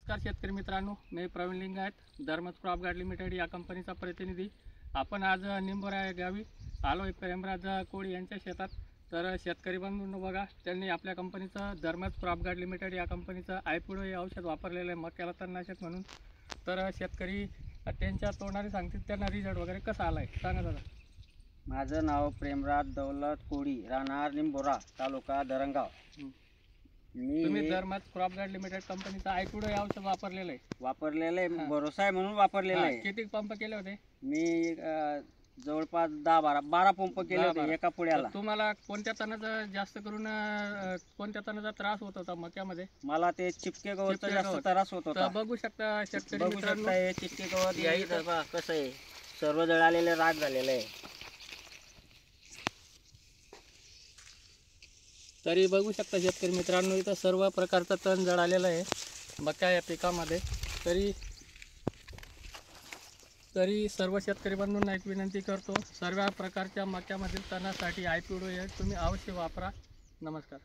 नमस्कार शेतकरी मित्रांनो, मी Praveen Lingayat, Dharmaj crop guard limited या कंपनीचा प्रतिनिधी. आपण आज निंबोरा या गावी आलो आहे प्रेमराज कोळी यांच्या शेतात. तर शेतकरी बंधूंनो बघा, त्यांनी आपल्या कंपनीचं धर्मज क्रॉप गार्ड लिमिटेड या कंपनीचं आयपुडो हे औषध वापरलेलं आहे मक्याला तणनाशक म्हणून. तर शेतकरी त्यांच्या तोंडाने सांगतील त्यांना रिझल्ट वगैरे कसा आला आहे, सांगा दादा. माझं नाव प्रेमराज दौलत कोळी, राहणार निंबोरा, तालुका धरणगाव. तुम्ही मी धर्मज क्रॉप गार्ड लिमिटेड कंपनीचं आयपुडो हे औषध वापरलेलं आहे. वापरलेलं आहे, भरोसा आहे म्हणून वापरलेलं आहे. किती पंप केले होते? मी जवळपास 10-12 पंप केले होते एका पुढ्याला. तुम्हाला कोणत्या तणाचा जास्त करून कोणत्या तणाचा त्रास होत होता मक्यामध्ये? मला ते चिपके गवत चिपके जास्त गवत. त्रास होत होता. तर बघू शकता शेतकरी बघू मित्रांनो, शकता हे चिपके गवत कसं आहे, सर्व जळालेले राग झालेलं आहे. तरी बघू शकता शेतकरी मित्रांनो, इथं सर्व प्रकारचं तण जळालेलं आहे मका या पिकामध्ये. तरी सर्व शेतकरी बंधूंना एक विनंती करतो, सर्व प्रकारच्या मक्यामधील तणासाठी आयपुडो हे तुम्ही अवश्य वापरा. नमस्कार.